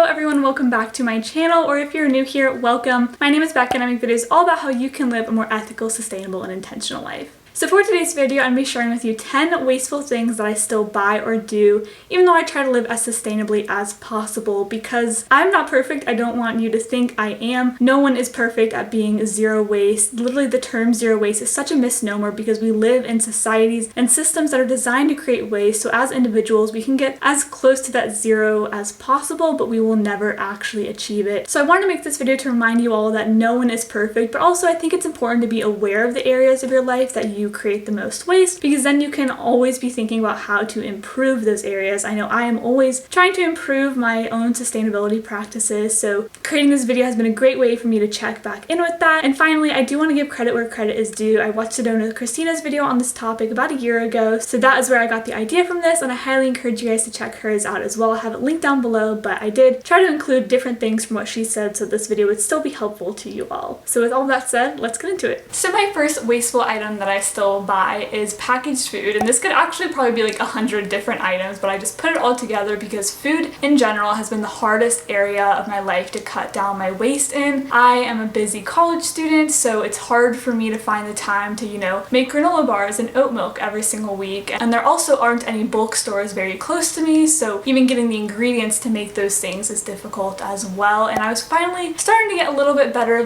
everyone, welcome back to my channel, or if you're new here, welcome. My name is Becca and I make videos all about how you can live a more ethical, sustainable, and intentional life. So for today's video, I'm going to be sharing with you 10 wasteful things that I still buy or do, even though I try to live as sustainably as possible, because I'm not perfect. I don't want you to think I am. No one is perfect at being zero waste. Literally, the term zero waste is such a misnomer because we live in societies and systems that are designed to create waste, so as individuals, we can get as close to that zero as possible, but we will never actually achieve it. So I wanted to make this video to remind you all that no one is perfect, but also I think it's important to be aware of the areas of your life that you create the most waste, because then you can always be thinking about how to improve those areas. I know I am always trying to improve my own sustainability practices, so creating this video has been a great way for me to check back in with that. And finally, I do want to give credit where credit is due. I watched Sedona Christina's video on this topic about a year ago, so that is where I got the idea from this, and I highly encourage you guys to check hers out as well. I have it linked down below, but I did try to include different things from what she said so this video would still be helpful to you all. So with all that said, let's get into it. So my first wasteful item that I still buy is packaged food, and this could actually probably be like 100 different items, but I just put it all together because food in general has been the hardest area of my life to cut down my waste in. I am a busy college student, so it's hard for me to find the time to, make granola bars and oat milk every single week, and there also aren't any bulk stores very close to me, so even getting the ingredients to make those things is difficult as well. And I was finally starting to get a little bit better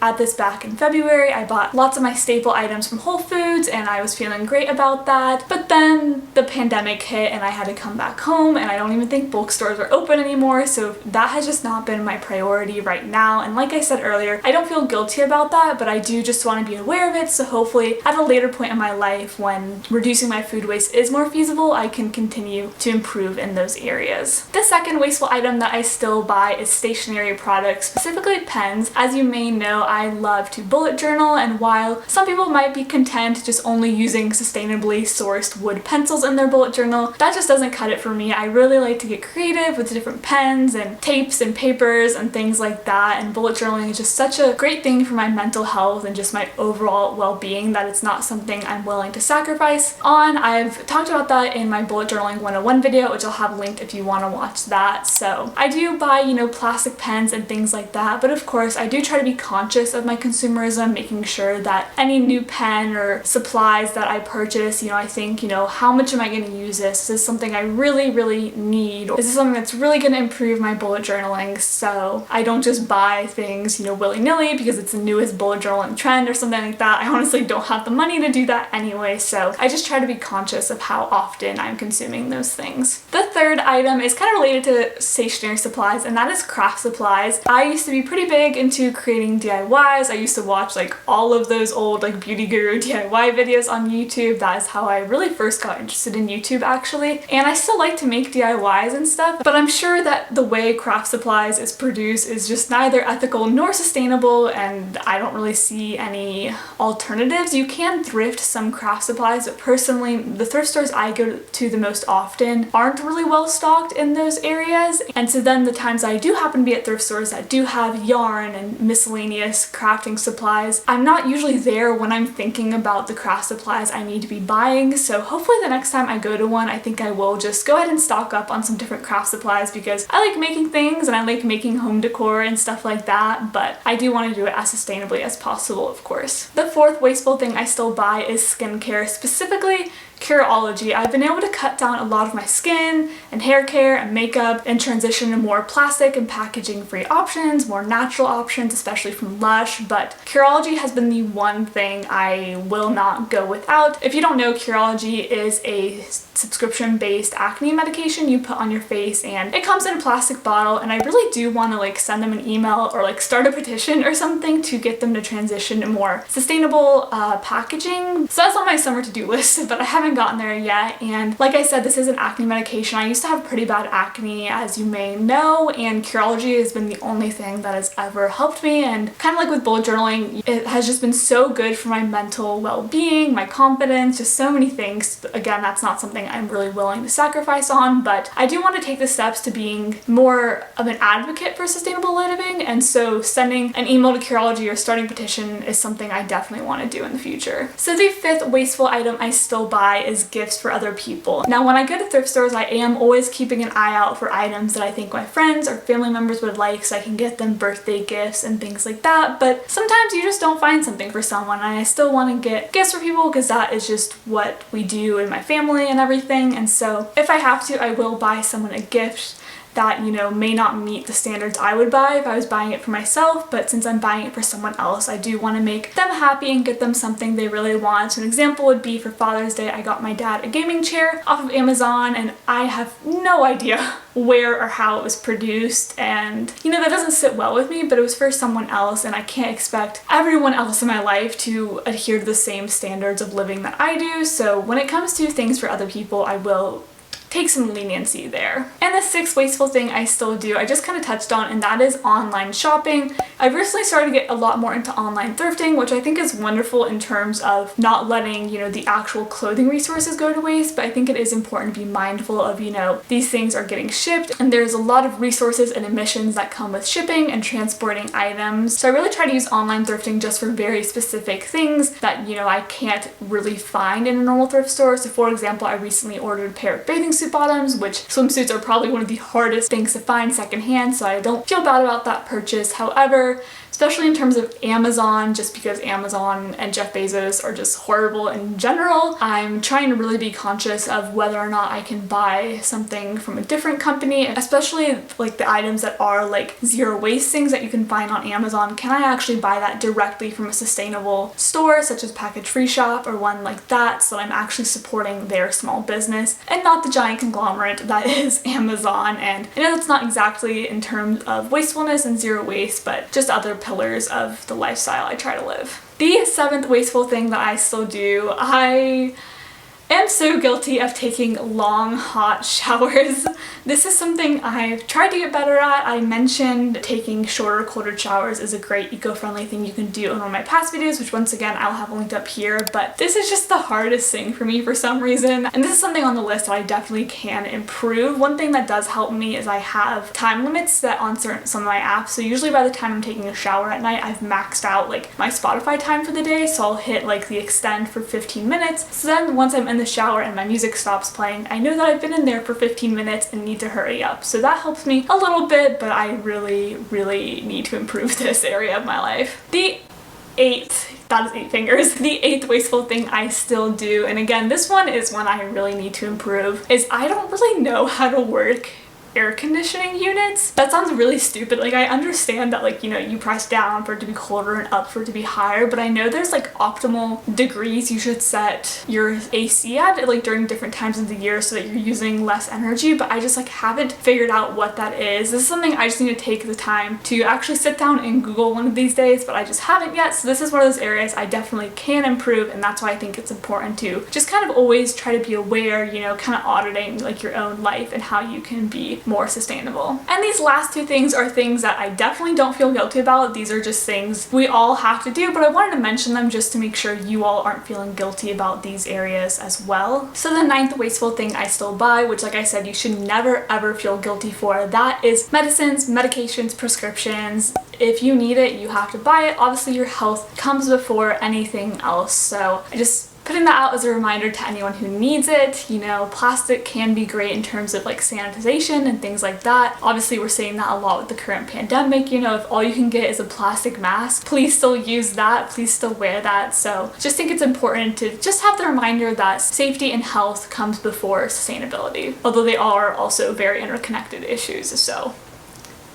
at this back in February. I bought lots of my staple items from Whole Foods and I was feeling great about that, but then the pandemic hit and I had to come back home, and I don't even think bulk stores are open anymore, so that has just not been my priority right now. And like I said earlier, I don't feel guilty about that, but I do just want to be aware of it, so hopefully at a later point in my life when reducing my food waste is more feasible, I can continue to improve in those areas. The second wasteful item that I still buy is stationery products, specifically pens. As you may know, I love to bullet journal, and while some people might be content just only using sustainably sourced wood pencils in their bullet journal, that just doesn't cut it for me. I really like to get creative with different pens and tapes and papers and things like that, and bullet journaling is just such a great thing for my mental health and just my overall well-being that it's not something I'm willing to sacrifice on. I've talked about that in my bullet journaling 101 video, which I'll have linked if you want to watch that. So I do buy, plastic pens and things like that, but of course I do try to be conscious of my consumerism, making sure that any new pen or supplies that I purchase, I think, how much am I going to use this? Is this something I really need? Or is this something that's really going to improve my bullet journaling? So I don't just buy things, willy-nilly because it's the newest bullet journaling trend or something like that. I honestly don't have the money to do that anyway, so I just try to be conscious of how often I'm consuming those things. The third item is kind of related to stationery supplies, and that is craft supplies. I used to be pretty big into creating DIYs. I used to watch all of those old beauty guru DIY videos on YouTube. That is how I really first got interested in YouTube, actually. And I still like to make DIYs and stuff, but I'm sure that the way craft supplies is produced is just neither ethical nor sustainable, and I don't really see any alternatives. You can thrift some craft supplies, but personally, the thrift stores I go to the most often aren't really well stocked in those areas. And so then the times I do happen to be at thrift stores that do have yarn and miscellaneous crafting supplies, I'm not usually there when I'm thinking about the craft supplies I need to be buying. So hopefully the next time I go to one, I think I will just go ahead and stock up on some different craft supplies, because I like making things and I like making home decor and stuff like that, but I do want to do it as sustainably as possible, of course. The fourth wasteful thing I still buy is skincare, specifically Curology. I've been able to cut down a lot of my skin and hair care and makeup and transition to more plastic and packaging free options, more natural options, especially from Lush, but Curology has been the one thing I will not go without. If you don't know, Curology is a subscription-based acne medication you put on your face, and it comes in a plastic bottle, and I really do want to send them an email or start a petition or something to get them to transition to more sustainable packaging. So that's on my summer to-do list, but I haven't gotten there yet. And like I said, this is an acne medication. I used to have pretty bad acne, as you may know, and Curology has been the only thing that has ever helped me. And kind of like with bullet journaling, it has just been so good for my mental well-being, my confidence, just so many things. Again, that's not something I'm really willing to sacrifice on, but I do want to take the steps to being more of an advocate for sustainable living, and so sending an email to Curology or starting a petition is something I definitely want to do in the future. So the fifth wasteful item I still buy as gifts for other people. Now, when I go to thrift stores, I am always keeping an eye out for items that I think my friends or family members would like, so I can get them birthday gifts and things like that. But sometimes you just don't find something for someone, and I still want to get gifts for people because that is just what we do in my family and everything. And so if I have to, I will buy someone a gift that, you know, may not meet the standards I would buy if I was buying it for myself, but since I'm buying it for someone else, I do want to make them happy and get them something they really want. So an example would be for Father's Day, I got my dad a gaming chair off of Amazon, and I have no idea where or how it was produced, and you know, that doesn't sit well with me, but it was for someone else, and I can't expect everyone else in my life to adhere to the same standards of living that I do. So when it comes to things for other people, I will take some leniency there. And the sixth wasteful thing I still do, I just kind of touched on, and that is online shopping. I've recently started to get a lot more into online thrifting, which I think is wonderful in terms of not letting, you know, the actual clothing resources go to waste, but I think it is important to be mindful of, you know, these things are getting shipped, and there's a lot of resources and emissions that come with shipping and transporting items. So I really try to use online thrifting just for very specific things that, you know, I can't really find in a normal thrift store. So for example, I recently ordered a pair of bathing suit bottoms, which swimsuits are probably one of the hardest things to find secondhand, so I don't feel bad about that purchase. However, especially in terms of Amazon, just because Amazon and Jeff Bezos are just horrible in general, I'm trying to really be conscious of whether or not I can buy something from a different company, especially like the items that are like zero waste things that you can find on Amazon. Can I actually buy that directly from a sustainable store such as Package Free Shop or one like that, so that I'm actually supporting their small business and not the giant conglomerate that is Amazon? And I know that's not exactly in terms of wastefulness and zero waste, but just other pillars of the lifestyle I try to live. The seventh wasteful thing that I still do, I am so guilty of taking long hot showers. This is something I've tried to get better at. I mentioned taking shorter colder showers is a great eco-friendly thing you can do in one of my past videos, which once again I'll have linked up here, but this is just the hardest thing for me for some reason, and this is something on the list that I definitely can improve. One thing that does help me is I have time limits set on some of my apps, so usually by the time I'm taking a shower at night, I've maxed out like my Spotify time for the day, so I'll hit like the extend for 15 minutes. So then once I'm in the shower and my music stops playing, I know that I've been in there for 15 minutes and need to hurry up. So that helps me a little bit, but I really need to improve this area of my life. The eighth, that is 8 fingers. The eighth wasteful thing I still do, and again, this one is one I really need to improve, is I don't really know how to work air conditioning units. That sounds really stupid. Like, I understand that, like, you know, you press down for it to be colder and up for it to be higher, but I know there's like optimal degrees you should set your AC at, like during different times of the year, so that you're using less energy, but I just like haven't figured out what that is. This is something I just need to take the time to actually sit down and Google one of these days, but I just haven't yet. So this is one of those areas I definitely can improve, and that's why I think it's important to just kind of always try to be aware, you know, kind of auditing like your own life and how you can be more sustainable. And these last 2 things are things that I definitely don't feel guilty about. These are just things we all have to do, but I wanted to mention them just to make sure you all aren't feeling guilty about these areas as well. So the 9th wasteful thing I still buy, which like I said, you should never ever feel guilty for, that is medicines, medications, prescriptions. If you need it, you have to buy it. Obviously your health comes before anything else, so I just putting that out as a reminder to anyone who needs it. You know, plastic can be great in terms of like sanitization and things like that. Obviously we're seeing that a lot with the current pandemic. You know, if all you can get is a plastic mask, please still use that, please still wear that. So just think it's important to just have the reminder that safety and health comes before sustainability, although they are also very interconnected issues, so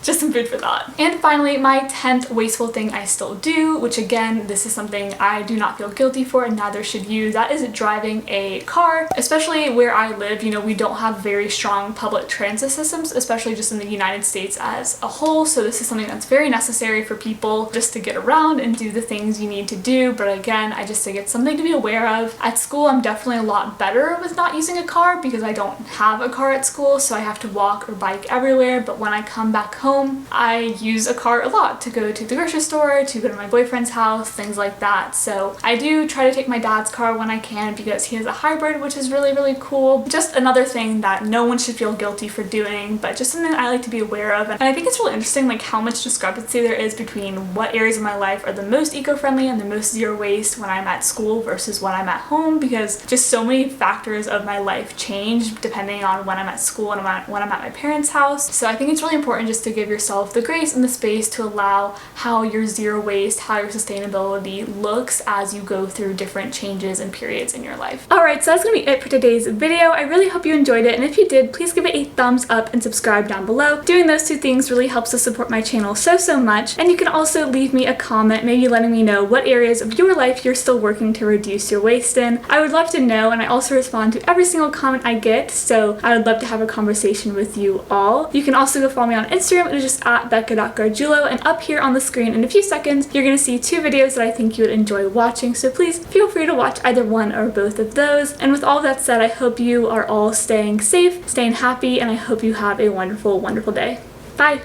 just some food for thought. And finally, my 10th wasteful thing I still do, which again, this is something I do not feel guilty for, and neither should you, that is driving a car. Especially where I live, you know, we don't have very strong public transit systems, especially just in the United States as a whole, so this is something that's very necessary for people just to get around and do the things you need to do. But again, I just think it's something to be aware of. At school, I'm definitely a lot better with not using a car because I don't have a car at school, so I have to walk or bike everywhere, but when I come back home, home, I use a car a lot to go to the grocery store, to go to my boyfriend's house, things like that. So I do try to take my dad's car when I can because he has a hybrid, which is really, really cool. Just another thing that no one should feel guilty for doing, but just something I like to be aware of. And I think it's really interesting like how much discrepancy there is between what areas of my life are the most eco-friendly and the most zero waste when I'm at school versus when I'm at home, because just so many factors of my life change depending on when I'm at school and when I'm at my parents' house. So I think it's really important just to give yourself the grace and the space to allow how your zero waste, how your sustainability looks as you go through different changes and periods in your life. Alright, so that's gonna be it for today's video. I really hope you enjoyed it, and if you did, please give it a thumbs up and subscribe down below. Doing those two things really helps to support my channel so much. And you can also leave me a comment, maybe letting me know what areas of your life you're still working to reduce your waste in. I would love to know, and I also respond to every single comment I get, so I would love to have a conversation with you all. You can also go follow me on Instagram. It is just at becca.gargiulo, and up here on the screen in a few seconds you're going to see 2 videos that I think you would enjoy watching, so please feel free to watch either one or both of those. And with all that said, I hope you are all staying safe, staying happy, and I hope you have a wonderful, wonderful day. Bye!